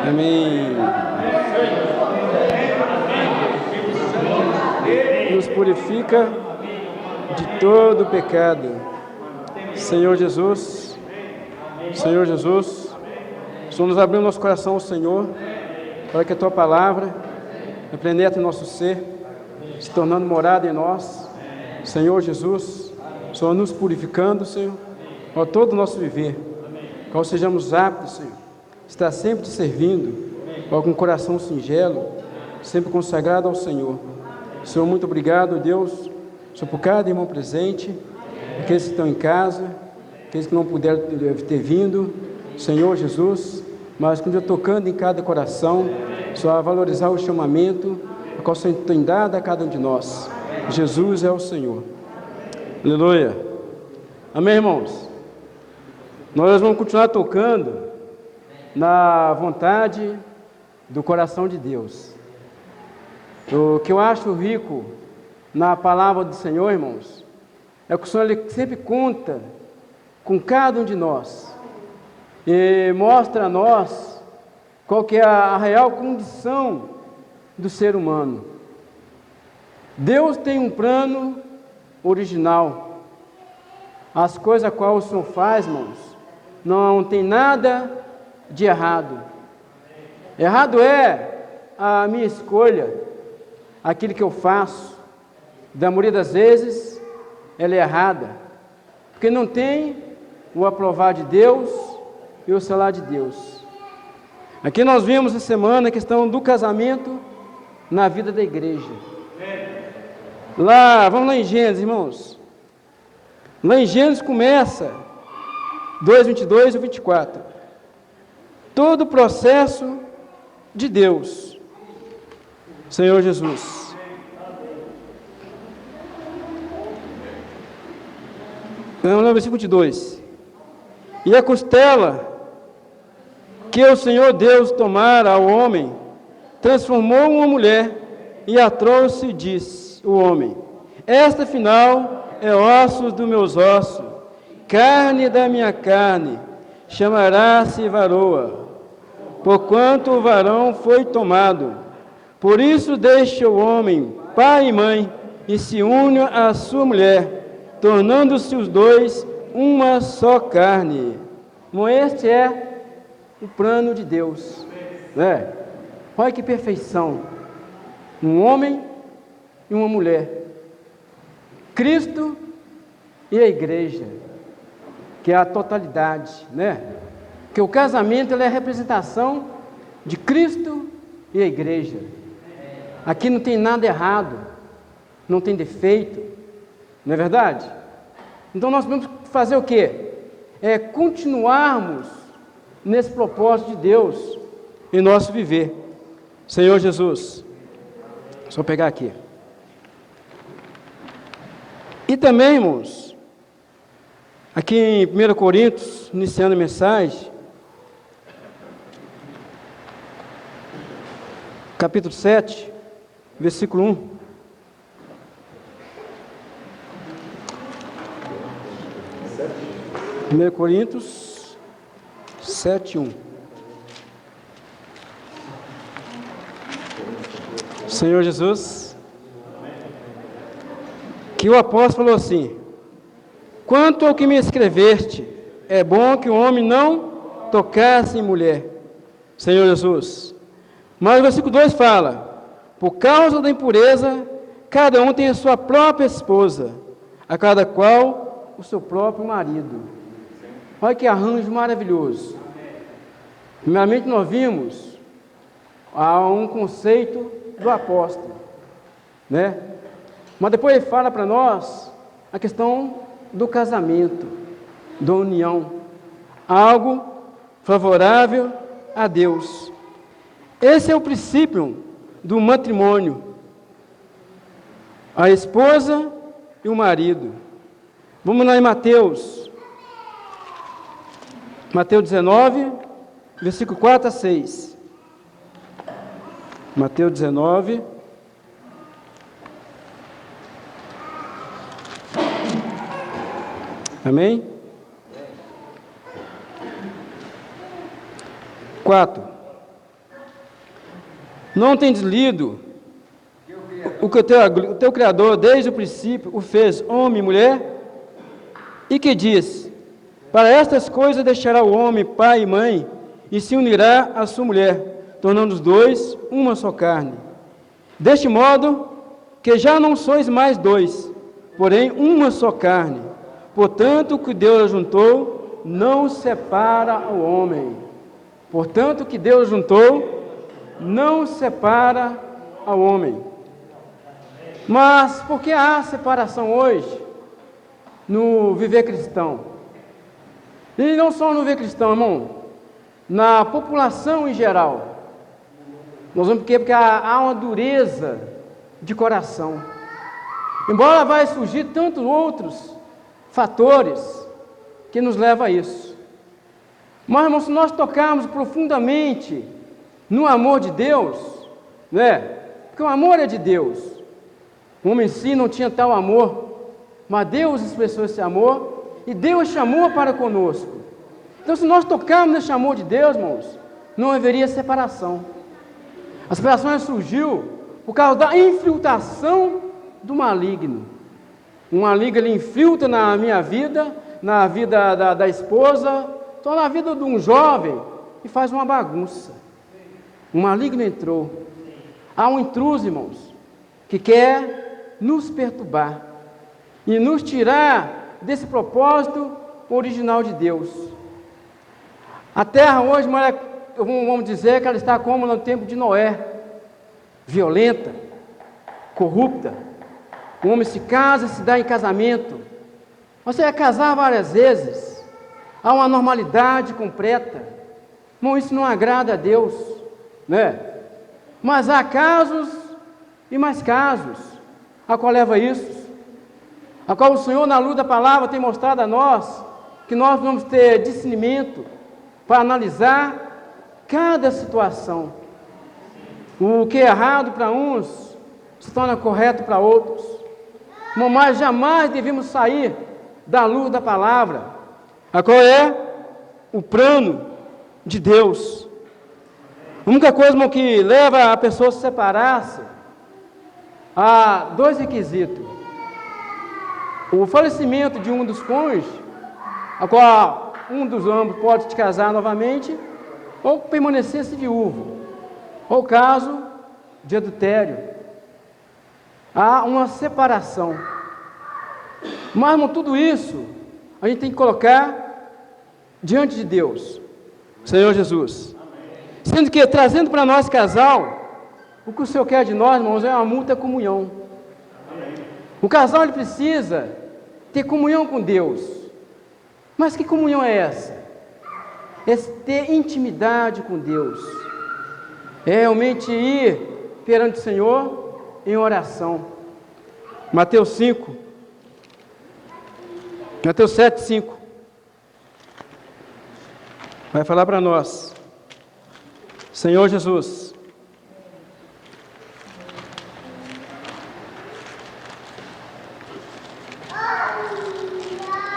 Amém. Nos purifica de todo pecado. Senhor Jesus, Senhor Jesus, Senhor, nos abriu nosso coração ao Senhor, para que a Tua palavra penetre em nosso ser, se tornando morada em nós. Senhor Jesus, Senhor, nos purificando, Senhor, ao todo o nosso viver, qual sejamos aptos, Senhor, estar sempre te servindo, com um coração singelo, sempre consagrado ao Senhor. Senhor, muito obrigado, Deus, Senhor, por cada irmão presente, aqueles que estão em casa, aqueles que não puderam ter vindo, Senhor Jesus, mas que um dia tocando em cada coração, Senhor, a valorizar o chamamento, o qual o Senhor tem dado a cada um de nós. Jesus é o Senhor. Aleluia. Amém, irmãos? Nós vamos continuar tocando na vontade do coração de Deus. O que eu acho rico na palavra do Senhor, irmãos, é que o Senhor ele sempre conta com cada um de nós e mostra a nós qual que é a real condição do ser humano. Deus tem um plano original. As coisas a qual o Senhor faz, irmãos, não tem nada de errado. Errado é a minha escolha, aquilo que eu faço. Da maioria das vezes, ela é errada, porque não tem o aprovar de Deus e o selar de Deus. Aqui nós vimos essa semana a questão do casamento na vida da igreja. Vamos lá em Gênesis, irmãos. Lá em Gênesis começa 2:22 e 24. Todo o processo de Deus, Senhor Jesus. Vamos lá, versículo 22. E a costela que o Senhor Deus tomara ao homem, transformou uma mulher e a trouxe e disse o homem: esta afinal é ossos dos meus ossos, carne da minha carne, chamará-se varoa, porquanto o varão foi tomado. Por isso deixa o homem pai e mãe e se une à sua mulher, tornando-se os dois uma só carne. Bom, este é o plano de Deus, né? Olha que perfeição, um homem e uma mulher, Cristo e a igreja, que é a totalidade, né? Que o casamento ele é a representação de Cristo e a igreja. Aqui não tem nada errado, não tem defeito, não é verdade? Então nós vamos fazer o quê? É continuarmos nesse propósito de Deus em nosso viver. Senhor Jesus, só pegar aqui. E também, irmãos, aqui em 1 Coríntios, iniciando a mensagem, capítulo 7, versículo 1. Primeiro Coríntios 7:1. Senhor Jesus, que o apóstolo falou assim: quanto ao que me escreveste, é bom que o homem não tocasse em mulher. Senhor Jesus. Mas o versículo 2 fala: por causa da impureza, cada um tem a sua própria esposa, a cada qual o seu próprio marido. Olha que arranjo maravilhoso. Primeiramente nós vimos um conceito do apóstolo, né? Mas depois ele fala para nós a questão do casamento, da união, algo favorável a Deus. Esse é o princípio do matrimônio, a esposa e o marido. Vamos lá em Mateus 19, versículo 4 a 6. Mateus 19. Amém? 4. Não tendes lido o que o teu Criador, desde o princípio, o fez homem e mulher? E que diz: para estas coisas deixará o homem pai e mãe, e se unirá à sua mulher, tornando os dois uma só carne. Deste modo, que já não sois mais dois, porém uma só carne. Portanto, o que Deus ajuntou, não separa o homem. Portanto, o que Deus juntou, não separa ao homem. Mas por que há separação hoje no viver cristão? E não só no viver cristão, irmão, na população em geral. Nós vamos porque há uma dureza de coração. Embora vai surgir tantos outros fatores que nos levam a isso. Mas, irmão, se nós tocarmos profundamente no amor de Deus, né? Porque o amor é de Deus. O homem em si não tinha tal amor, mas Deus expressou esse amor e Deus chamou para conosco. Então, se nós tocarmos nesse amor de Deus, irmãos, não haveria separação. A separação surgiu por causa da infiltração do maligno. O maligno, ele infiltra na minha vida, na vida da esposa, então na vida de um jovem, e faz uma bagunça. O maligno entrou. Há um intruso, irmãos, que quer nos perturbar e nos tirar desse propósito original de Deus. A terra hoje, vamos dizer que ela está como no tempo de Noé, violenta, corrupta. O homem se casa, se dá em casamento. Você vai casar várias vezes. Há uma normalidade completa. Bom, isso não agrada a Deus, né? Mas há casos e mais casos. A qual leva isso? A qual o Senhor, na luz da palavra, tem mostrado a nós que nós vamos ter discernimento para analisar cada situação. O que é errado para uns se torna correto para outros. Mas jamais devemos sair da luz da palavra, a qual é o plano de Deus. A única coisa, irmão, que leva a pessoa a se separar-se, há dois requisitos: o falecimento de um dos cônjuges, a qual um dos ambos pode te casar novamente, ou permanecer-se viúvo, ou caso de adultério. Há uma separação. Mas, irmão, tudo isso a gente tem que colocar diante de Deus, Senhor Jesus. Sendo que, trazendo para nós casal, o que o Senhor quer de nós, irmãos, é uma mútua comunhão. O casal, ele precisa ter comunhão com Deus. Mas que comunhão é essa? É ter intimidade com Deus. É realmente ir perante o Senhor em oração. Mateus 7:5 vai falar para nós: Senhor Jesus,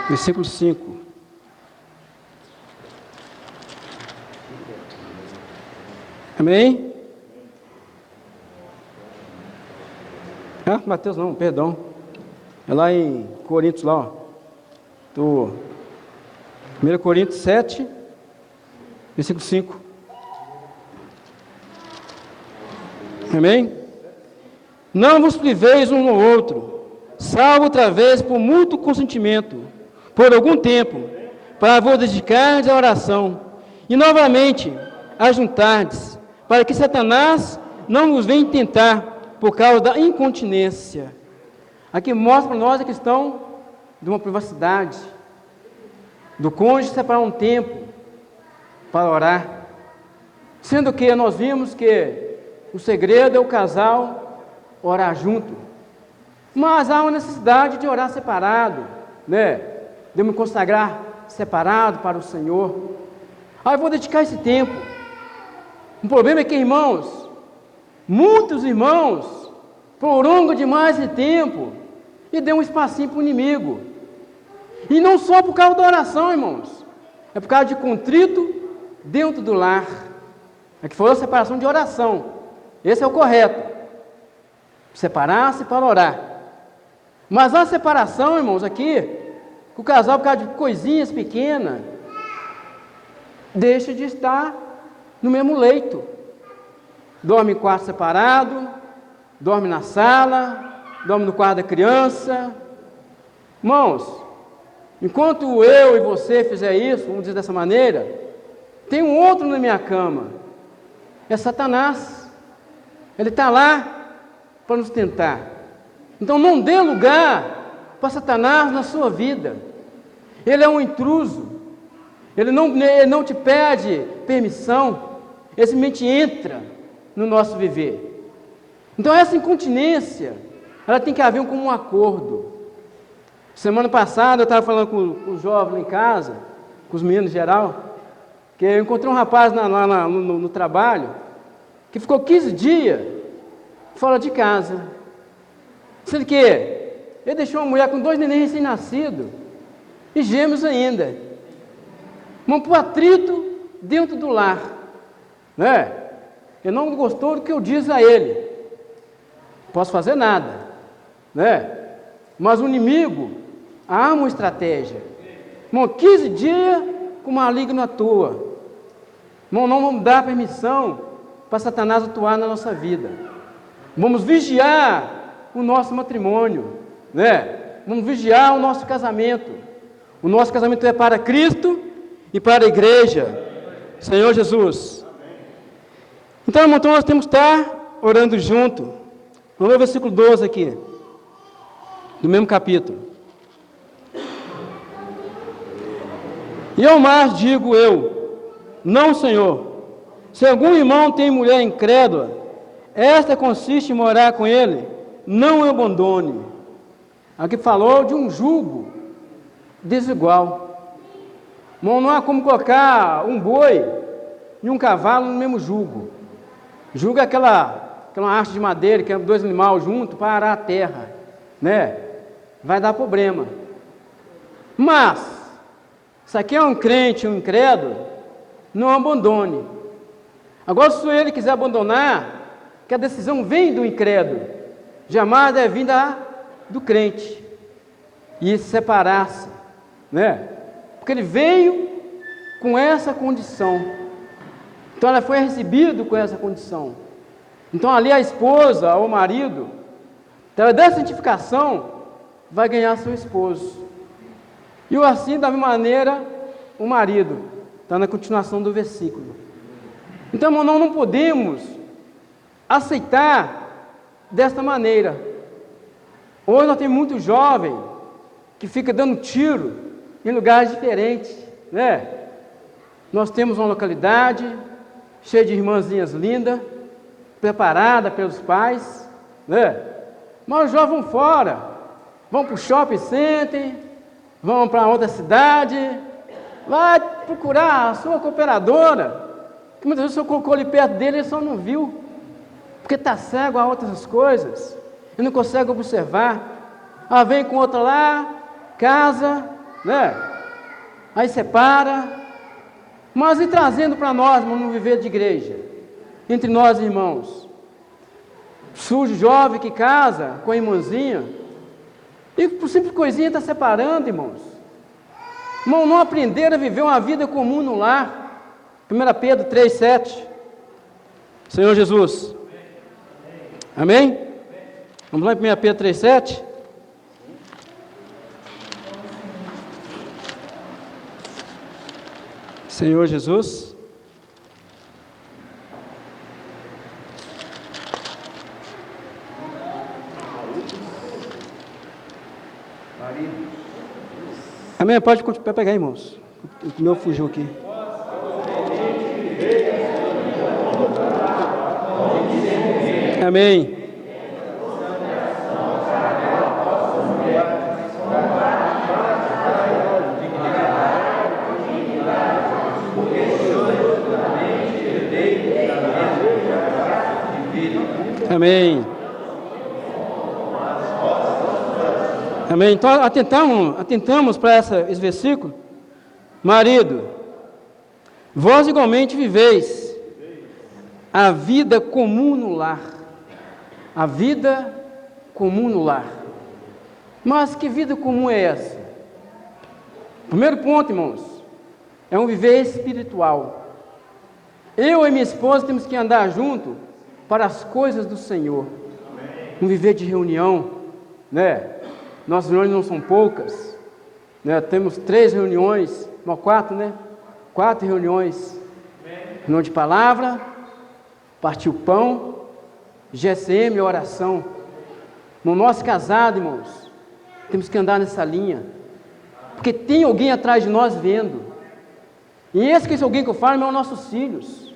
versículo 5. Amém? Mateus não, perdão. É lá em Coríntios, lá, ó. 1 Coríntios 7, versículo 5. Amém? Não vos priveis um no outro, salvo outra vez por mútuo consentimento, por algum tempo, para vos dedicardes à oração, e novamente ajuntardes, para que Satanás não vos venha tentar por causa da incontinência. Aqui mostra para nós a questão de uma privacidade, do cônjuge separar um tempo para orar, sendo que nós vimos que o segredo é o casal orar junto, mas há uma necessidade de orar separado, né? De me consagrar separado para o Senhor. Eu vou dedicar esse tempo. O problema é que, irmãos, muitos irmãos prolongam demais esse tempo e dão um espacinho para o inimigo. E não só por causa da oração, irmãos, é por causa de contrito dentro do lar. Aqui foi a separação de oração, Esse é o correto. Separar-se para orar. Mas a separação, irmãos, aqui, o casal, por causa de coisinhas pequenas, deixa de estar no mesmo leito. Dorme em quarto separado, dorme na sala, dorme no quarto da criança. Irmãos, enquanto eu e você fizer isso, vamos dizer dessa maneira, tem um outro na minha cama. É Satanás. Ele está lá para nos tentar. Então não dê lugar para Satanás na sua vida. Ele é um intruso. Ele não te pede permissão. Ele simplesmente entra no nosso viver. Então essa incontinência, ela tem que haver como um acordo. Semana passada eu estava falando com os jovens lá em casa, com os meninos em geral, que eu encontrei um rapaz lá no trabalho, que ficou 15 dias fora de casa. Sendo que ele deixou uma mulher com 2 neném recém-nascidos, e gêmeos ainda. Vamos para o atrito dentro do lar, né? Ele não gostou do que eu disse a ele. Não posso fazer nada, né? Mas o inimigo arma uma estratégia. Irmão, 15 dias com o maligno atua. Irmão, não vamos dar permissão para Satanás atuar na nossa vida. Vamos vigiar o nosso matrimônio, né? Vamos vigiar o nosso casamento. O nosso casamento é para Cristo e para a igreja. Senhor Jesus. Então, irmão, nós temos que estar orando junto. Vamos ver o versículo 12 aqui, do mesmo capítulo. E ao mais digo eu, não, Senhor, se algum irmão tem mulher incrédula, esta consiste em morar com ele, não o abandone. Aqui falou de um jugo desigual. Não há como colocar um boi e um cavalo no mesmo jugo. Jugo é aquela haste de madeira, que é 2 animais juntos para arar a terra, né? Vai dar problema. Mas, se aqui é um crente, um incrédulo, não abandone. Agora, se ele quiser abandonar, que a decisão vem do incrédulo, jamais deve vir do crente, e separar-se, né? Porque ele veio com essa condição. Então, ela foi recebida com essa condição. Então, ali a esposa ou o marido, através dessa santificação, vai ganhar seu esposo. E assim, da mesma maneira, o marido. Está na continuação do versículo. Então, nós não podemos aceitar desta maneira. Hoje nós temos muito jovem que fica dando tiro em lugares diferentes, né? Nós temos uma localidade cheia de irmãzinhas lindas, preparada pelos pais, né? Mas os jovens vão fora, vão para o shopping center, vão para outra cidade, vai procurar a sua cooperadora, que muitas vezes o senhor colocou ali perto dele e ele só não viu, porque está cego a outras coisas, e não consegue observar. Ah, vem com outra lá, casa, né? Aí separa. Mas e trazendo para nós, no viver de igreja, entre nós irmãos, surge jovem que casa com a irmãzinha, e por simples coisinha está separando, irmãos. Irmão, não aprenderam a viver uma vida comum no lar. 1 Pedro 3,7. Senhor Jesus. Amém? Vamos lá em 1 Pedro 3,7. Senhor Jesus. Amém? Pode pegar, irmãos. O meu fugiu aqui. Amém. Amém. Amém. Então atentamos para esse versículo. Marido, vós igualmente viveis a vida comum no lar. A vida comum no lar. Mas que vida comum é essa? Primeiro ponto, irmãos, é um viver espiritual. Eu e minha esposa temos que andar junto para as coisas do Senhor. Um viver de reunião, né? Nossas reuniões não são poucas, né? Temos 3 reuniões, não, 4, né? 4 reuniões. Reunião de palavra, partir o pão, GCM, oração. No nosso casado, irmãos, temos que andar nessa linha, porque tem alguém atrás de nós vendo. E esse alguém que eu falo, é nossos filhos.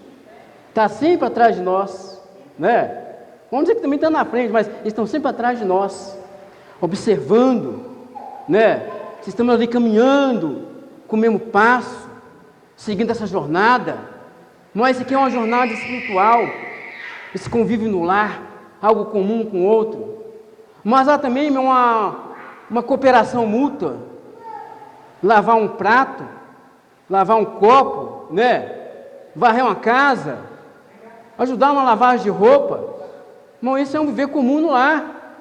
Está sempre atrás de nós, né? Vamos dizer que também está na frente, mas eles estão sempre atrás de nós, observando, né? Se estamos ali caminhando com o mesmo passo, seguindo essa jornada. Mas isso aqui é uma jornada espiritual, esse convívio no lar, algo comum com o outro. Mas há também uma cooperação mútua, lavar um prato, lavar um copo, né? Varrer uma casa, ajudar uma lavagem de roupa. Irmão, isso é um viver comum no lar.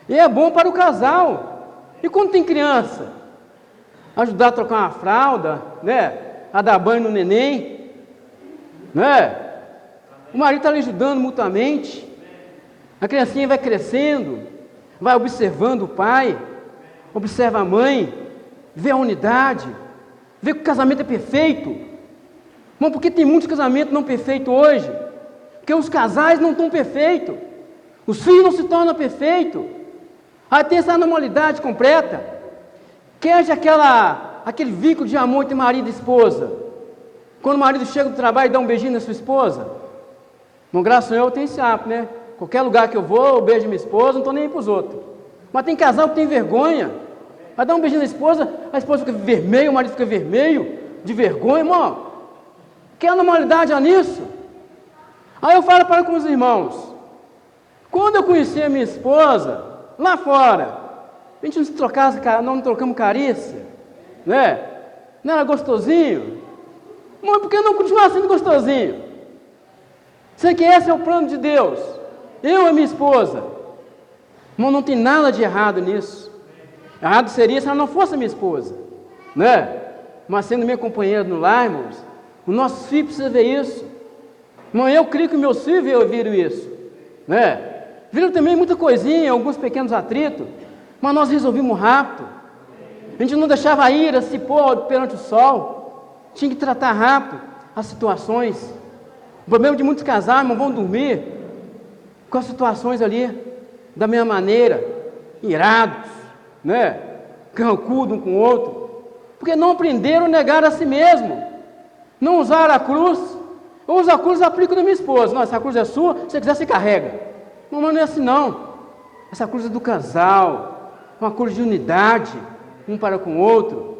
E é bom para o casal. E quando tem criança? Ajudar a trocar uma fralda, né? A dar banho no neném, né? O marido está ali ajudando mutuamente. A criancinha vai crescendo, vai observando o pai, observa a mãe, vê a unidade, vê que o casamento é perfeito. Irmão, porque tem muitos casamentos não perfeitos hoje? Porque os casais não estão perfeitos. Os filhos não se tornam perfeitos. Aí tem essa anormalidade completa. Quer aquele vínculo de amor entre marido e esposa. Quando o marido chega do trabalho e dá um beijinho na sua esposa. Não, graças a Deus eu tenho esse hábito, né? Qualquer lugar que eu vou, eu beijo minha esposa, não estou nem aí para os outros. Mas tem casal que tem vergonha. Vai dar um beijinho na esposa, a esposa fica vermelha, o marido fica vermelho, de vergonha, irmão. Que anormalidade há nisso? Aí eu falo para com os irmãos. Quando eu conheci a minha esposa, lá fora, a gente não trocamos carícia, né? Não era gostosinho? Mas por que não continuar sendo gostosinho? Sei que esse é o plano de Deus. Eu e minha esposa. Irmão, não tem nada de errado nisso. Errado seria se ela não fosse minha esposa, né? Mas sendo minha companheira no lar, irmãos, os nossos filhos precisam ver isso. Irmão, eu creio que meus filhos viram isso, né? Viram também muita coisinha, alguns pequenos atritos, mas nós resolvimos rápido. A gente não deixava a ira se pôr perante o sol. Tinha que tratar rápido as situações. O problema de muitos casais, irmão, vão dormir com as situações ali, da mesma maneira, irados, né? Carrancudo um com o outro, porque não aprenderam a negar a si mesmo, não usaram a cruz. Eu uso a cruz e aplico na minha esposa. Não, essa cruz é sua, se você quiser, você carrega. Não, mas não é assim não. Essa cruz é do casal, uma cruz de unidade, um para com o outro.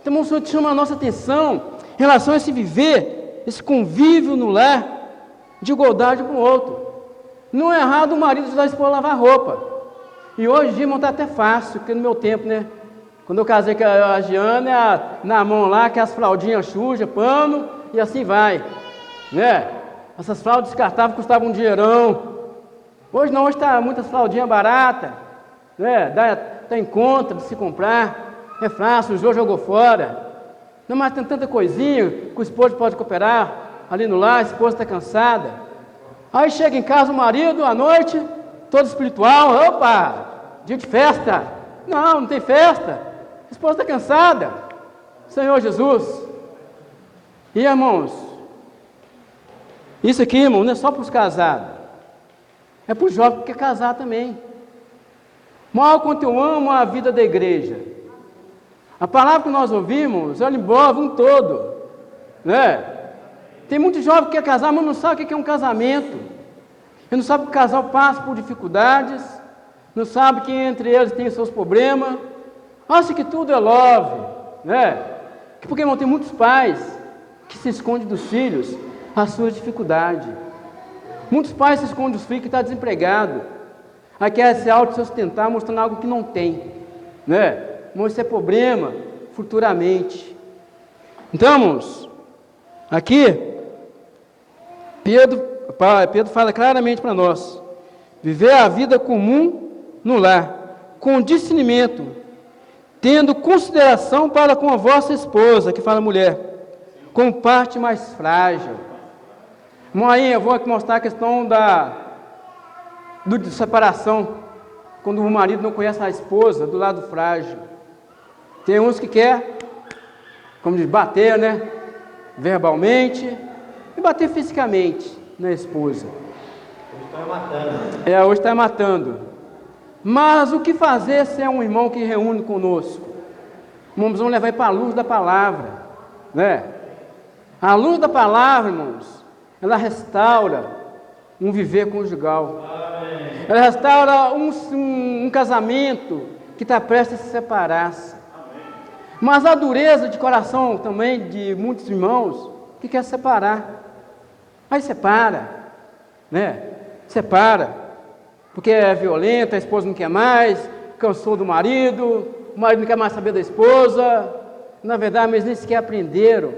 Então, o Senhor chama a nossa atenção em relação a esse viver, esse convívio no lar, de igualdade com o outro. Não é errado o marido ajudar a esposa a lavar roupa. E hoje em dia está até fácil, porque no meu tempo, né? Quando eu casei com a Giana, na mão lá, que as fraldinhas sujas, pano, e assim vai, né? Essas fraldas descartáveis custavam um dinheirão. Hoje não, hoje está muitas fraldinhas baratas, né? Está em conta de se comprar, é fácil, usou, jogou fora. Não, mas tem tanta coisinha que o esposo pode cooperar ali no lar, a esposa está cansada. Aí chega em casa o marido, à noite, todo espiritual, opa, dia de festa. Não, não tem festa. A esposa está cansada. Senhor Jesus. E irmãos, isso aqui, irmão, não é só para os casados. É para o jovem que quer casar também. Mal quanto eu amo a vida da igreja. A palavra que nós ouvimos, ela envolve um todo, né? Tem muito jovem que quer casar, mas não sabe o que é um casamento. Ele não sabe que o casal passa por dificuldades, não sabe que entre eles tem seus problemas, acha que tudo é love, né? Porque, irmão, tem muitos pais que se escondem dos filhos as suas dificuldades. Muitos pais se escondem dos filhos que estão desempregados. Aí quer se autossustentar mostrando algo que não tem, né? Mas isso é problema futuramente. Então, irmãos, aqui, Pedro Pedro fala claramente para nós: viver a vida comum no lar, com discernimento, tendo consideração para com a vossa esposa, que fala mulher, como parte mais frágil. Aí eu vou aqui mostrar a questão de separação, quando o marido não conhece a esposa, do lado frágil. Tem uns que quer, como diz, bater, né? Verbalmente e bater fisicamente na esposa. Hoje está matando. Hoje está matando. Mas o que fazer se é um irmão que reúne conosco? Vamos levar para a luz da palavra, né? A luz da palavra, irmãos, ela restaura um viver conjugal. Amém. Ela restaura um casamento que está prestes a se separar-se. Mas a dureza de coração também de muitos irmãos que quer separar. Aí separa, né? Separa, porque é violenta, a esposa não quer mais, cansou do marido, o marido não quer mais saber da esposa. Na verdade, eles nem sequer aprenderam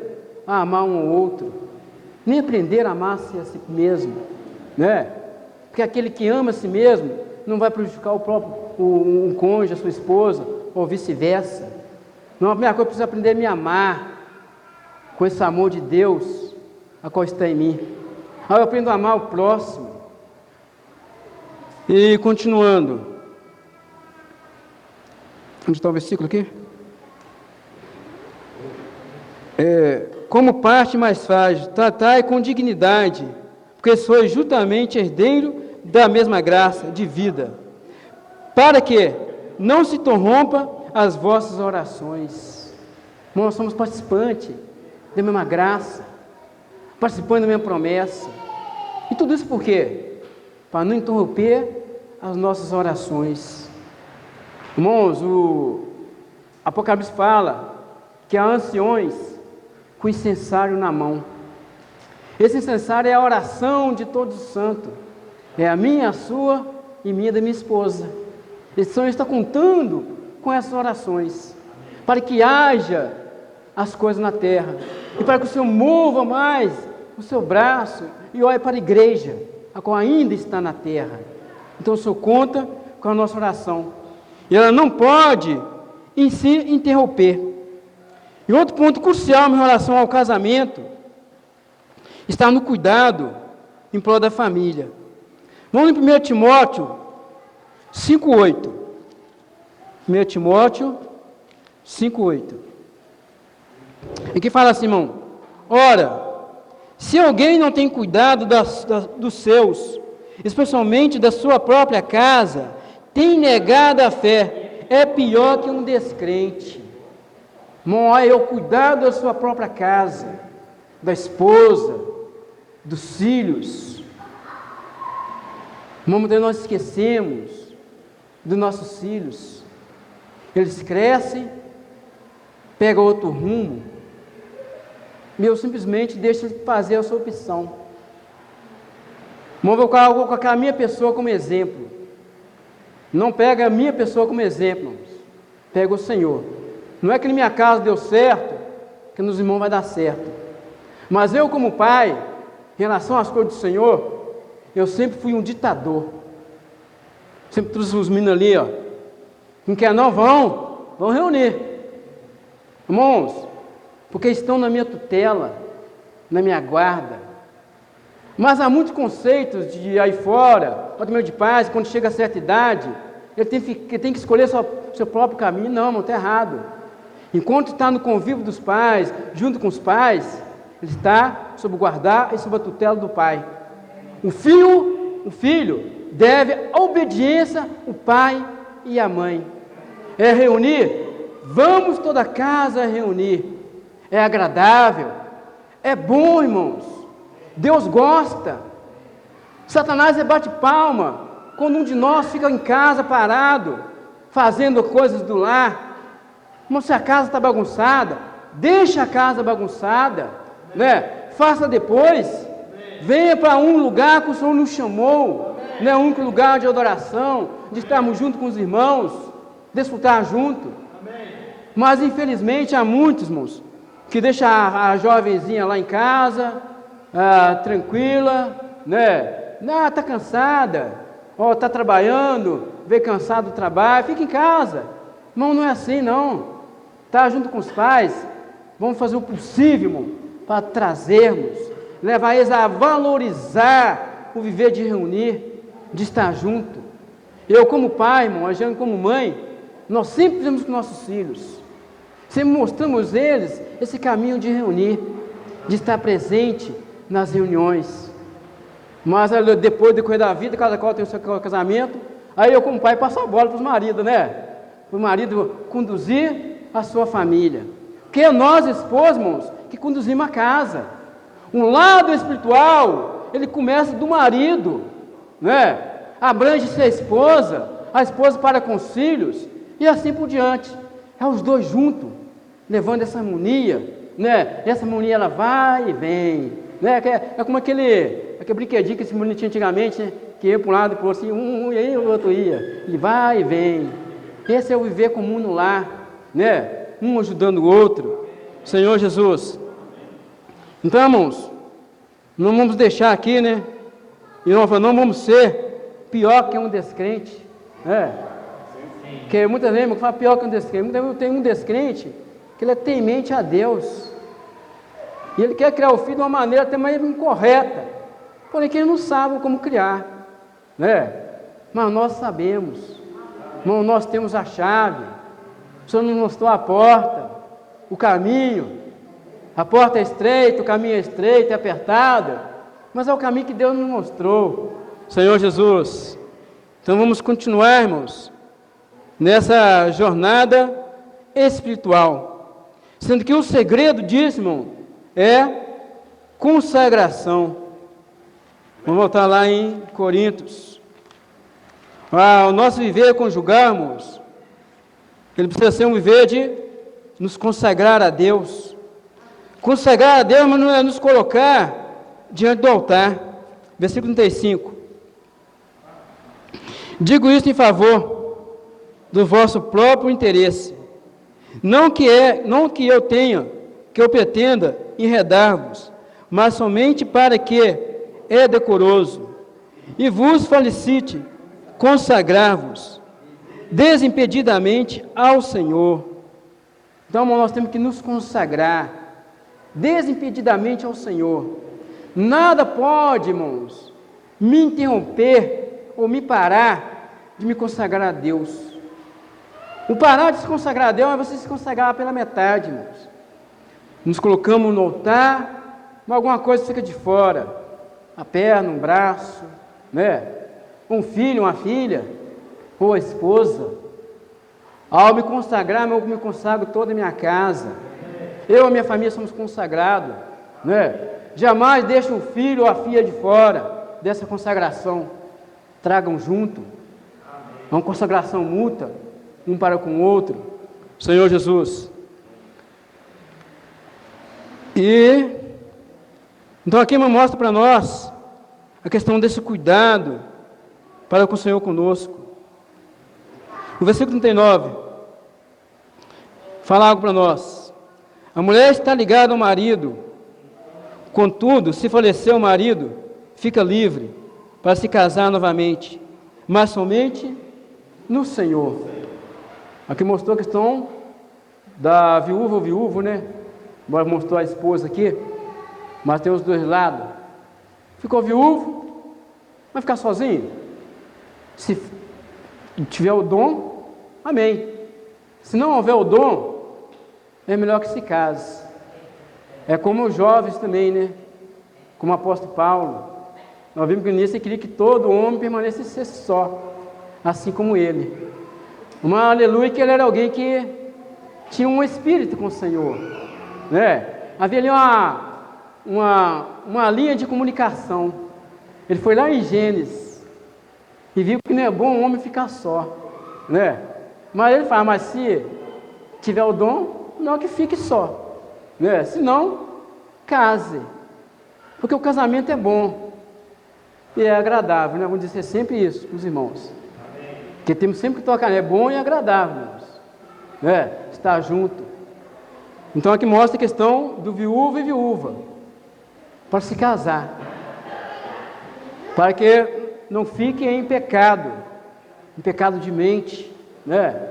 a amar um ao outro, nem aprenderam a amar-se a si mesmo, né? Porque aquele que ama a si mesmo não vai prejudicar um cônjuge, a sua esposa, ou vice-versa. Não, a primeira coisa, eu preciso aprender a me amar com esse amor de Deus, a qual está em mim. Aí eu aprendo a amar o próximo. E continuando. Onde está o versículo aqui? Como parte mais frágil, tratai com dignidade, porque sois juntamente herdeiro da mesma graça de vida, para que não se interrompa as vossas orações. Nós somos participantes da mesma graça, participantes da mesma promessa. E tudo isso por quê? Para não interromper as nossas orações. Irmãos, o Apocalipse fala que há anciões com incensário na mão. Esse incensário é a oração de todos os santos. É a minha, a sua e minha da minha esposa. Esse Senhor está contando com essas orações, para que haja as coisas na terra, e para que o Senhor mova mais o seu braço e olhe para a igreja, a qual ainda está na terra. Então o Senhor conta com a nossa oração, e ela não pode em si interromper. E outro ponto crucial em relação ao casamento está no cuidado em prol da família. Vamos em 1 Timóteo 5,8. 1 Timóteo 5,8. E que fala assim, irmão: ora, se alguém não tem cuidado dos seus, especialmente da sua própria casa, tem negado a fé, é pior que um descrente. Irmão, olha, o cuidado da sua própria casa, da esposa, dos filhos. Irmão, nós esquecemos dos nossos filhos. Eles crescem, pegam outro rumo, e eu simplesmente deixo de fazer a sua opção. Irmão, eu vou colocar a minha pessoa como exemplo. Não pega a minha pessoa como exemplo, irmãos. Pega o Senhor. Não é que na minha casa deu certo, que nos irmãos vai dar certo. Mas eu, como pai, em relação às coisas do Senhor, eu sempre fui um ditador. Sempre trouxe os meninos ali, ó. Não quer não? Vão reunir. Irmãos, porque estão na minha tutela, na minha guarda. Mas há muitos conceitos de aí fora, ou também de pais, quando chega a certa idade, ele tem que escolher seu próprio caminho. Não, está errado. Enquanto está no convívio dos pais, junto com os pais, ele está sob o guardar e sob a tutela do pai. O filho deve a obediência ao pai e à mãe. É reunir? Vamos toda a casa reunir. É agradável, é bom, irmãos. Deus gosta. Satanás bate palma quando um de nós fica em casa parado, fazendo coisas do lar. Irmão, se a casa está bagunçada, deixa a casa bagunçada, né? Faça depois. Venha para um lugar que o Senhor nos chamou, né? Um único lugar de adoração, de estarmos junto com os irmãos, desfrutar junto. Mas infelizmente há muitos, irmãos, que deixam a jovenzinha lá em casa, tranquila, né? Ah, está cansada, ó, está trabalhando, veio cansado do trabalho, fica em casa. Irmão, não é assim não. Está junto com os pais, vamos fazer o possível, irmão, para trazermos, levar eles a valorizar o viver de reunir, de estar junto. Eu como pai, irmão, a Jane como mãe, nós sempre fizemos com nossos filhos, sempre mostramos eles esse caminho de reunir, de estar presente nas reuniões. Mas depois, decorrer da vida, cada qual tem o seu casamento, aí eu como pai passo a bola para os maridos, né? Para o marido conduzir a sua família. Porque é nós, esposos, irmãos, que conduzimos a casa. Um lado espiritual, ele começa do marido, né? Abrange-se a esposa para com os filhos, e assim por diante. É os dois juntos, levando essa harmonia, né? E essa harmonia ela vai e vem, né? É como aquele brinquedinho que esse menino tinha antigamente, né? Que ia para um lado e para o outro, assim, e aí o outro ia. Ele vai e vem. Esse é o viver comum no lar, né? Um ajudando o outro. Senhor Jesus. Então, irmãos, não vamos deixar aqui, né? E não vamos ser pior que um descrente, né? Porque muitas vezes eu falo pior que um descrente. Muitas vezes eu tenho um descrente que ele é temente a Deus. E ele quer criar o filho de uma maneira até mais incorreta. Porém que ele não sabe como criar, né? Mas nós sabemos. Irmão, nós temos a chave. O Senhor nos mostrou a porta, o caminho. A porta é estreita, o caminho é estreito, é apertado. Mas é o caminho que Deus nos mostrou. Senhor Jesus. Então vamos continuar, irmãos, nessa jornada espiritual. Sendo que o segredo disso, irmão, é consagração. Vamos voltar lá em Coríntios. O nosso viver conjugal, irmãos, ele precisa ser um viver de nos consagrar a Deus. Consagrar a Deus, mas não é nos colocar diante do altar. Versículo 35. Digo isso em favor do vosso próprio interesse, não que eu pretenda enredar-vos, mas somente para que é decoroso, e vos felicite consagrar-vos desimpedidamente ao Senhor. Então, nós temos que nos consagrar desimpedidamente ao Senhor. Nada pode, irmãos, me interromper ou me parar de me consagrar a Deus. O parar de se consagrar a Deus é você se consagrar pela metade, irmãos. Nos colocamos no altar, mas alguma coisa fica de fora. A perna, um braço, né? Um filho, uma filha, ou a esposa. Ao me consagrar, eu me consagro toda a minha casa. Eu e a minha família somos consagrados, né? Jamais deixe um filho ou a filha de fora dessa consagração. Tragam junto. É uma consagração mútua, um para com o outro. Senhor Jesus. Então aqui mostra para nós a questão desse cuidado para com o Senhor conosco. O versículo 39 fala algo para nós. A mulher está ligada ao marido, contudo, se falecer o marido, fica livre para se casar novamente, mas somente no Senhor. Aqui mostrou a questão da viúva ou viúvo, né? Agora mostrou a esposa aqui, mas tem os dois lados. Ficou viúvo, vai ficar sozinho? Se tiver o dom, amém. Se não houver o dom, é melhor que se case. É como os jovens também, né? Como o apóstolo Paulo. Nós vimos que no início ele queria que todo homem permanecesse só, assim como ele. Uma aleluia que ele era alguém que tinha um espírito com o Senhor, né? Havia ali uma linha de comunicação. Ele foi lá em Gênesis e viu que não é bom o homem ficar só, né? Mas ele fala, mas se tiver o dom, não que fique só, né? Se não, case, porque o casamento é bom e é agradável, né? Vamos dizer sempre isso para os irmãos, porque temos sempre que tocar, é bom e agradável, irmãos, né? Estar junto. Então aqui mostra a questão do viúvo e viúva para se casar. para que não fiquem em pecado de mente, né?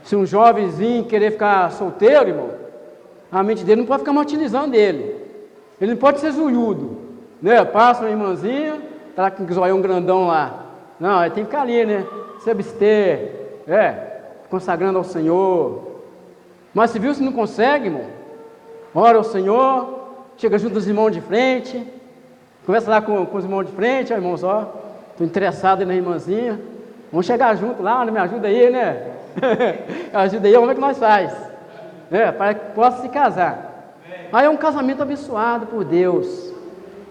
Se um jovenzinho querer ficar solteiro, irmão, a mente dele não pode ficar martirizando ele. Ele não pode ser zoiudo, né? Passa uma irmãzinha, tá lá com o zoião grandão lá. Não, ele tem que ficar ali, né? Se abster, consagrando ao Senhor. Mas se viu se não consegue, irmão, ora ao Senhor, chega junto dos irmãos de frente, conversa lá com os irmãos de frente, ó, irmãos, ó, estou interessado na irmãzinha, vamos chegar junto lá, me ajuda aí, né? Ajuda aí, vamos ver o que nós faz, para que possa se casar. Aí é um casamento abençoado por Deus,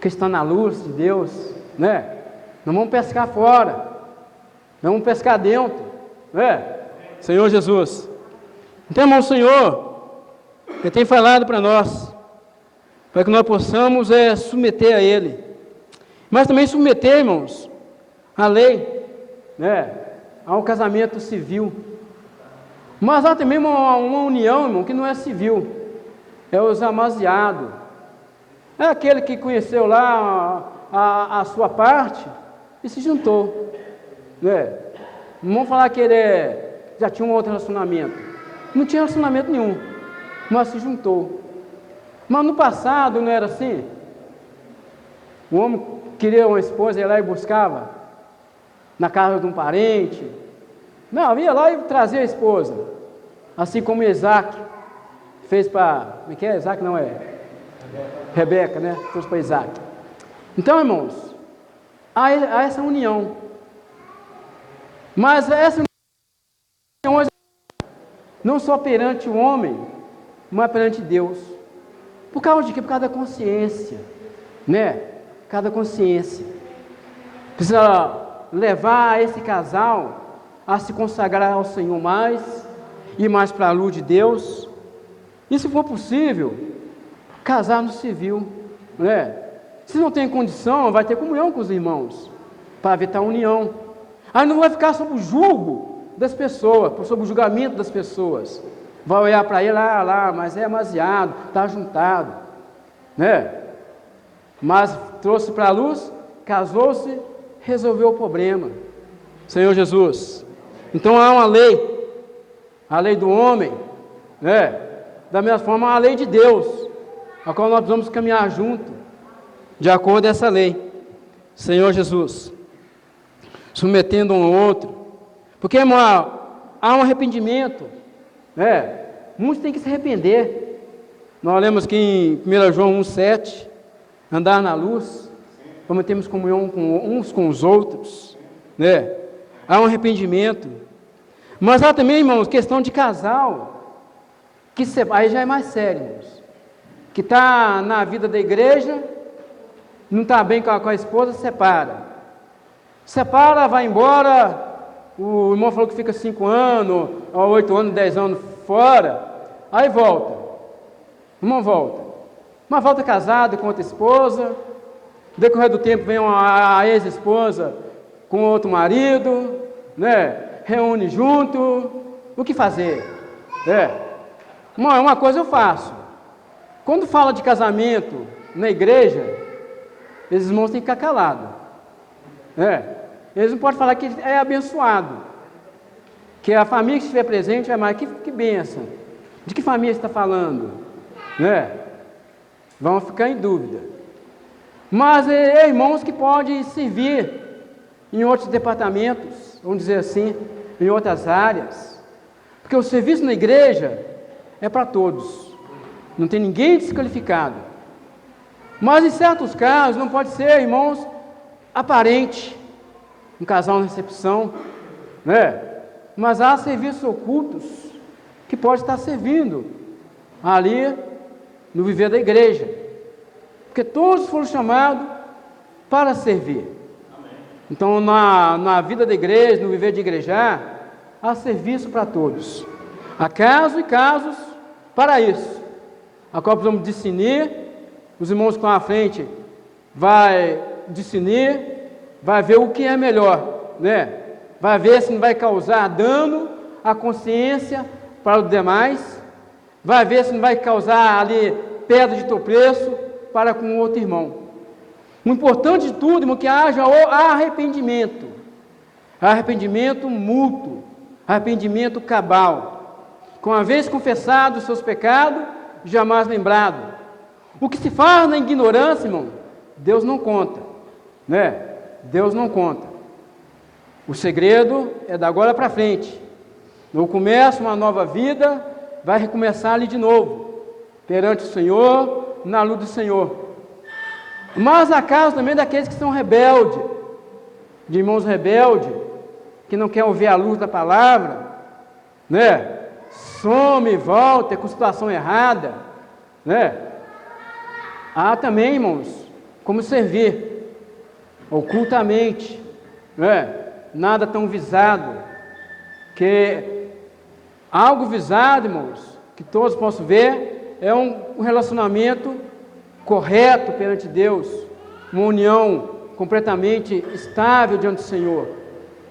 que está na luz de Deus, né? Não vamos pescar fora, não vamos pescar dentro, Senhor Jesus. Então, irmão, o Senhor, Ele tem falado para nós, para que nós possamos submeter a Ele, mas também submeter, irmãos, a lei, ao casamento civil. Mas há também uma união, irmão, que não é civil, é os amaziados. É aquele que conheceu lá a sua parte e se juntou, Não vamos falar que ele já tinha um outro relacionamento. Não tinha relacionamento nenhum, mas se juntou. Mas no passado não era assim? O homem queria uma esposa, ia lá e buscava na casa de um parente. Não, ia lá e trazia a esposa. Assim como Isaac fez para... Como é que é? Isaac não é? Rebeca, né? Fez para Isaac. Então, irmãos, há essa união. Mas essa união não só perante o homem, mas perante Deus. Por causa de quê? Por causa da consciência, Por causa da consciência. Precisa levar esse casal a se consagrar ao Senhor mais e mais para a luz de Deus. E se for possível, casar no civil, Se não tem condição, vai ter comunhão com os irmãos, para haver tal união. Aí não vai ficar sob o julgo das pessoas, sob o julgamento das pessoas. Vai olhar para ele, lá, mas é demasiado, está juntado, Mas trouxe para a luz, casou-se, resolveu o problema. Senhor Jesus. Então há uma lei, a lei do homem, Da mesma forma, a lei de Deus, a qual nós precisamos caminhar junto, de acordo com essa lei. Senhor Jesus. Submetendo um ao outro. Porque, irmão, há um arrependimento, Muitos têm que se arrepender. Nós lemos que em 1 João 1,7, andar na luz, como temos comunhão uns com os outros, Há um arrependimento. Mas há também, irmãos, questão de casal, que aí já é mais sério, irmãos, que está na vida da igreja, não está bem com a esposa, separa, vai embora. O irmão falou que fica 5 anos, 8 anos, 10 anos fora, aí volta. O irmão volta. Mas volta casado com outra esposa, no decorrer do tempo vem a ex-esposa com outro marido, reúne junto. O que fazer? Uma coisa eu faço. Quando fala de casamento na igreja, esses irmãos têm que ficar calados. Eles não podem falar que é abençoado, que a família que estiver presente vai mais, que bênção, de que família está falando, Vão ficar em dúvida. Mas irmãos que podem servir em outros departamentos, vamos dizer assim, em outras áreas, porque o serviço na igreja é para todos, não tem ninguém desqualificado. Mas em certos casos não pode ser, irmãos, aparente, um casal na recepção, Mas há serviços ocultos que pode estar servindo ali no viver da igreja, porque todos foram chamados para servir. Então na vida da igreja, no viver de igrejar, há serviço para todos. Há casos e casos para isso, a qual precisamos discernir. Os irmãos que estão à frente vai discernir, vai ver o que é melhor, Vai ver se não vai causar dano à consciência para os demais, vai ver se não vai causar ali pedra de tropeço para com outro irmão. O importante de tudo, irmão, é que haja o arrependimento. Arrependimento mútuo. Arrependimento cabal. Com uma vez confessado os seus pecados, jamais lembrado. O que se faz na ignorância, irmão, Deus não conta, né? Deus não conta. O segredo é da agora para frente. No começo, uma nova vida, vai recomeçar ali de novo, perante o Senhor, na luz do Senhor. Mas há casos também daqueles que são rebeldes, de irmãos rebeldes, que não querem ouvir a luz da palavra, né? Some e volta com situação errada, né? Há também, irmãos, como servir ocultamente, né? Nada tão visado, que algo visado, irmãos, que todos possam ver, é um relacionamento correto perante Deus, uma união completamente estável diante do Senhor.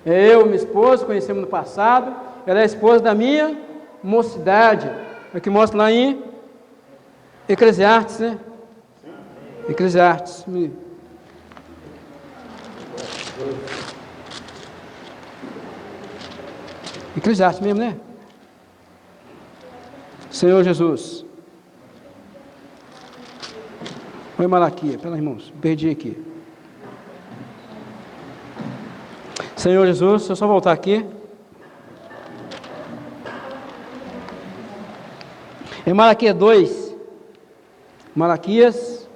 Eu e minha esposa conhecemos no passado, ela é a esposa da minha mocidade, é que mostra lá em Eclesiastes, né? Eclesiastes. Eclesiastes mesmo, né? Senhor Jesus. Oi, Malaquias, pela irmãos, perdi aqui. Senhor Jesus, deixa eu só voltar aqui. Em Malaquias 2. Malaquias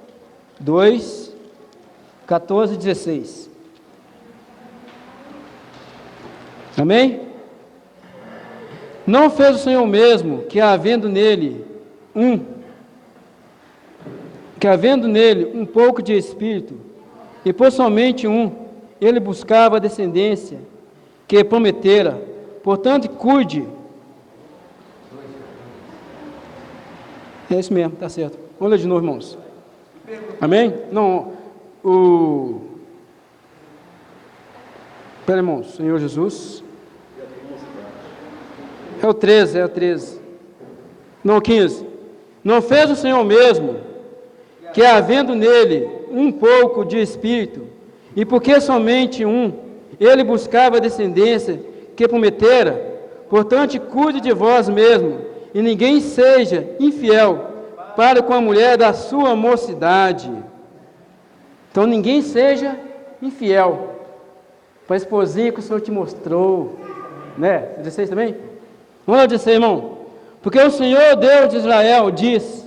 2, 14 e 16. Amém? Não fez o Senhor mesmo que havendo nele um pouco de espírito, e por somente ele buscava a descendência que prometera, portanto cuide. É isso mesmo, está certo. Vamos ler de novo, irmãos. Amém? Não, Espera, irmãos, Senhor Jesus. É o 13. Não, 15. Não fez o Senhor mesmo, que havendo nele um pouco de espírito, e porque somente ele buscava a descendência que prometera, portanto cuide de vós mesmo, e ninguém seja infiel para com a mulher da sua mocidade. Então ninguém seja infiel para a esposinha que o Senhor te mostrou, né? 16 também? Vamos lá, 16, irmão. Porque o Senhor Deus de Israel diz: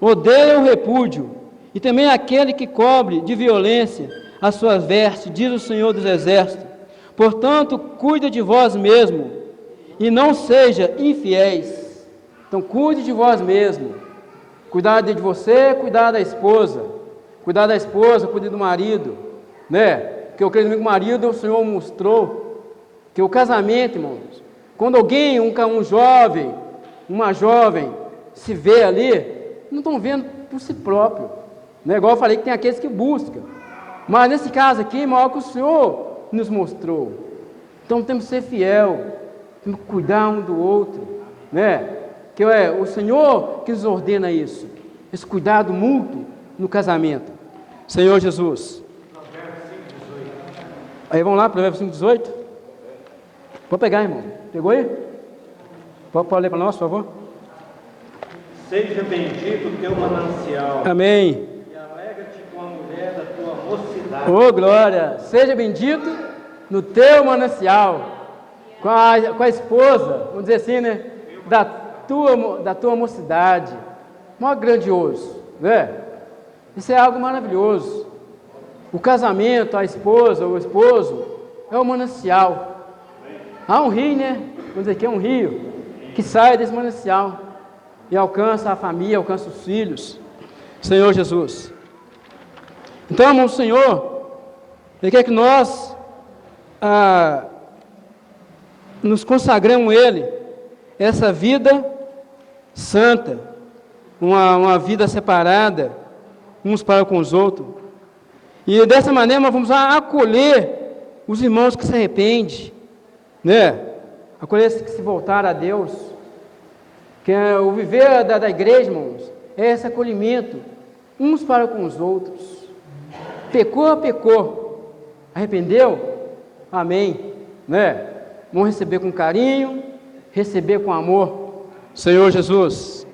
odeia o repúdio, e também aquele que cobre de violência as suas vestes, diz o Senhor dos Exércitos. Portanto, cuide de vós mesmo, e não seja infiéis. Então, cuide de vós mesmo. Cuidar de você, cuidar da esposa. Cuidar da esposa, cuidar do marido, né? Porque eu creio que o marido, o Senhor mostrou que o casamento, irmãos, quando alguém, um jovem, uma jovem, se vê ali, não estão vendo por si próprio, né? Igual eu falei que tem aqueles que buscam, mas nesse caso aqui, irmão, é o que o Senhor nos mostrou. Então temos que ser fiel, temos que cuidar um do outro, né? Que é o Senhor que nos ordena isso, esse cuidado mútuo no casamento. Senhor Jesus. Aí vamos lá, Provérbios 5:18. Pode pegar, irmão. Pegou aí? Pode ler para nós, por favor. Seja bendito o teu manancial. Amém. E alegra-te com a mulher da tua mocidade. Ô, glória. Seja bendito no teu manancial. Com a esposa, vamos dizer assim, né? Da tua mocidade. Mó grandioso, né? Isso é algo maravilhoso. O casamento, a esposa, o esposo, é o manancial. Há um rio, né? Vamos dizer que é um rio que sai desse manancial e alcança a família, alcança os filhos. Senhor Jesus. Então, irmão, o Senhor, Ele quer que nós nos consagremos a Ele, essa vida santa, uma vida separada, uns para com os outros. E dessa maneira nós vamos acolher os irmãos que se arrependem, né? Acolher os que se voltaram a Deus. Que é o viver da igreja, irmãos, é esse acolhimento, uns para com os outros. Pecou, pecou. Arrependeu? Amém. Né? Vamos receber com carinho, receber com amor. Senhor Jesus,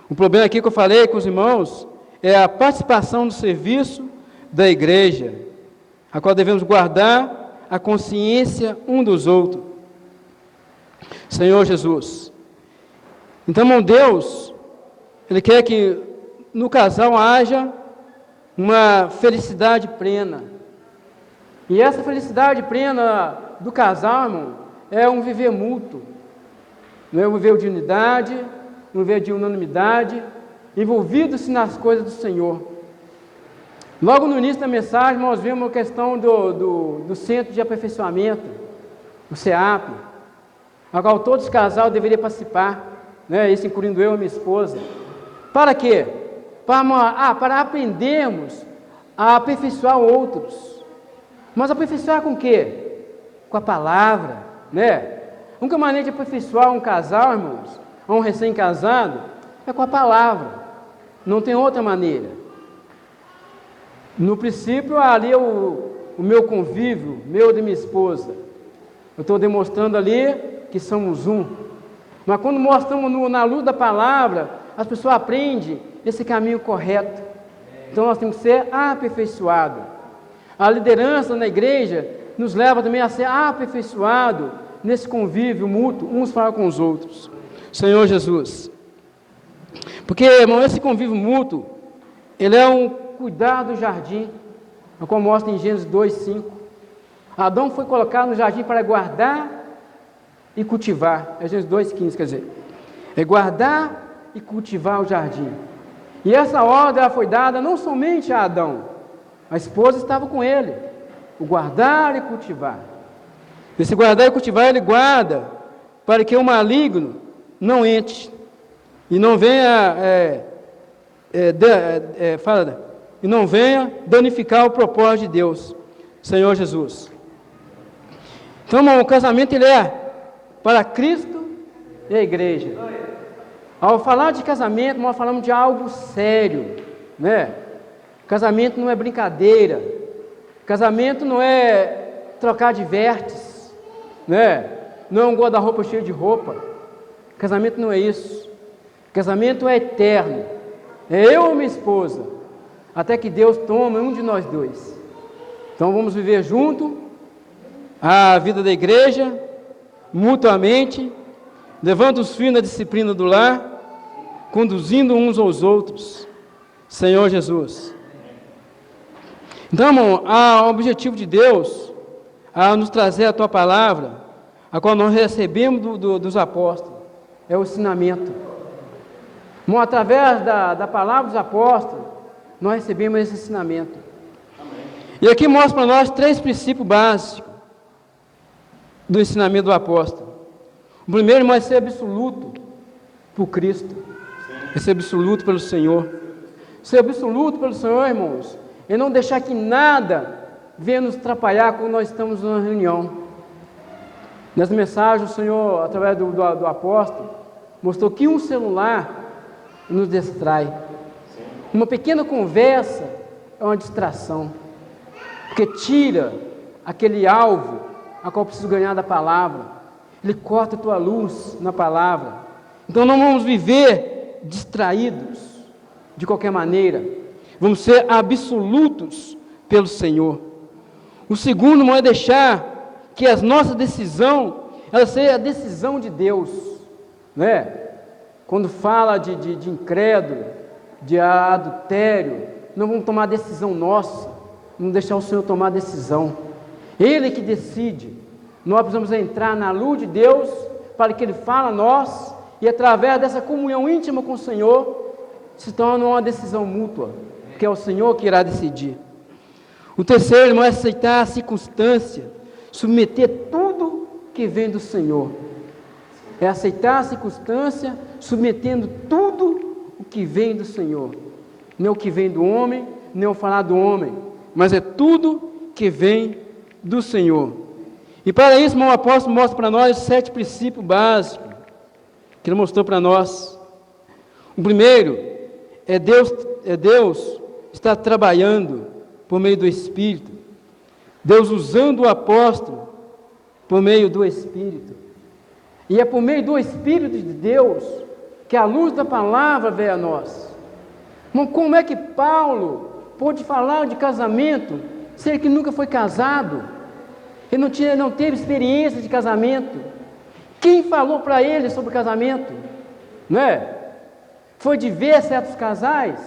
o problema aqui que eu falei com os irmãos é a participação no serviço da igreja, a qual devemos guardar a consciência um dos outros. Senhor Jesus, então, irmão, Deus, Ele quer que no casal haja uma felicidade plena. E essa felicidade plena do casal, irmão, é um viver mútuo. Não é um viver de unidade, um viver de unanimidade, envolvido-se nas coisas do Senhor. Logo no início da mensagem, nós vimos a questão do Centro de Aperfeiçoamento, o CEAP, a qual todos os casais deveriam participar, né? Isso incluindo eu e minha esposa. Para quê? Para aprendermos a aperfeiçoar outros. Mas aperfeiçoar com o quê? Com a palavra, né? A única maneira de aperfeiçoar um casal, irmãos, ou um recém-casado, é com a palavra. Não tem outra maneira. No princípio, ali o meu convívio, meu e de minha esposa. Eu estou demonstrando ali que somos um. Mas quando mostramos na luz da palavra, as pessoas aprendem esse caminho correto. Então nós temos que ser aperfeiçoados. A liderança na igreja nos leva também a ser aperfeiçoados nesse convívio mútuo, uns para com os outros. Senhor Jesus. Porque, irmão, esse convívio mútuo, ele é um cuidar do jardim, como mostra em Gênesis 2:5. Adão foi colocado no jardim para guardar e cultivar. É Gênesis 2:15, quer dizer. É guardar e cultivar o jardim. E essa ordem ela foi dada não somente a Adão, a esposa estava com ele. O guardar e cultivar. Esse guardar e cultivar, ele guarda para que o maligno não entre e não venha e não venha danificar o propósito de Deus, Senhor Jesus. Então, irmão, o casamento ele é para Cristo e a igreja. Ao falar de casamento, nós falamos de algo sério, né? Casamento não é brincadeira. Casamento não é trocar de vértices, né? Não é um guarda-roupa cheio de roupa. Casamento não é isso. Casamento é eterno. É eu e minha esposa, até que Deus tome um de nós dois. Então vamos viver junto a vida da igreja, mutuamente, levando os filhos na disciplina do lar, conduzindo uns aos outros. Senhor Jesus. Então, irmão, o objetivo de Deus, a nos trazer a Tua palavra, a qual nós recebemos dos apóstolos, é o ensinamento. Irmão, através da palavra dos apóstolos, nós recebemos esse ensinamento. Amém. E aqui mostra para nós 3 princípios básicos do ensinamento do apóstolo. O primeiro, irmão, é ser absoluto por Cristo. É ser absoluto pelo Senhor. Ser absoluto pelo Senhor, irmãos, é não deixar que nada venha nos atrapalhar quando nós estamos numa reunião. Nessa mensagem, o Senhor, através do apóstolo, mostrou que um celular nos distrai. Uma pequena conversa é uma distração, porque tira aquele alvo a qual eu preciso ganhar da palavra. Ele corta a tua luz na palavra. Então não vamos viver distraídos de qualquer maneira. Vamos ser absolutos pelo Senhor. O segundo, irmão, é deixar que as nossas decisões, elas sejam a decisão de Deus, né? Quando fala de incrédulo, de adultério, não vamos tomar decisão nossa, vamos deixar o Senhor tomar a decisão. Ele que decide. Nós precisamos entrar na luz de Deus, para que Ele fale a nós, e através dessa comunhão íntima com o Senhor, se torna uma decisão mútua, que é o Senhor que irá decidir. O terceiro, irmão, é aceitar a circunstância, submeter tudo que vem do Senhor. É aceitar a circunstância, submetendo tudo o que vem do Senhor. Não é o que vem do homem, nem o falar do homem, mas é tudo que vem do Senhor. E para isso, irmão, o apóstolo mostra para nós 7 princípios básicos, que ele mostrou para nós. O primeiro, é Deus está trabalhando por meio do Espírito. Deus usando o apóstolo por meio do Espírito. E é por meio do Espírito de Deus que a luz da palavra veio a nós. Mas como é que Paulo pôde falar de casamento, se ele que nunca foi casado? Ele não teve experiência de casamento. Quem falou para ele sobre casamento? Não é? Foi de ver certos casais?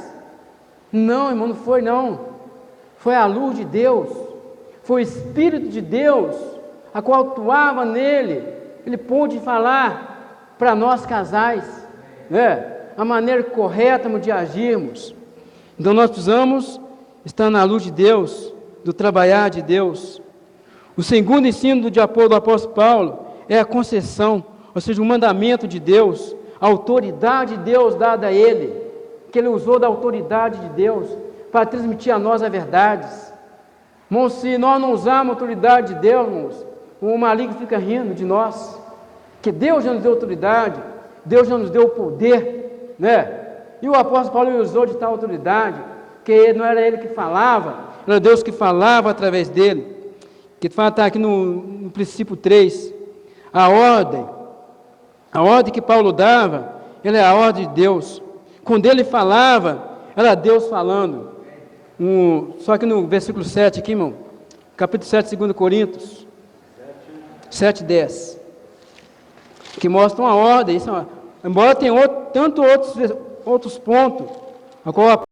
Não, irmão, não foi não. Foi a luz de Deus, foi o Espírito de Deus, a qual atuava nele. Ele pôde falar para nós casais, né? A maneira correta de agirmos. Então nós precisamos estar na luz de Deus, do trabalhar de Deus. O segundo ensino do apóstolo Paulo é a concessão, ou seja, o mandamento de Deus, a autoridade de Deus dada a ele, que ele usou da autoridade de Deus para transmitir a nós as verdades. Irmãos, se nós não usarmos a autoridade de Deus, irmãos, o maligno fica rindo de nós, que Deus já nos deu autoridade, Deus já nos deu o poder, né? E o apóstolo Paulo usou de tal autoridade, que não era ele que falava, era Deus que falava através dele, que está aqui no princípio 3, a ordem que Paulo dava, ela é a ordem de Deus. Quando ele falava, era Deus falando. Só que no versículo 7 aqui, irmão, capítulo 7, 2 Coríntios, 7:10, que mostra uma ordem, embora tenha outros pontos, a qual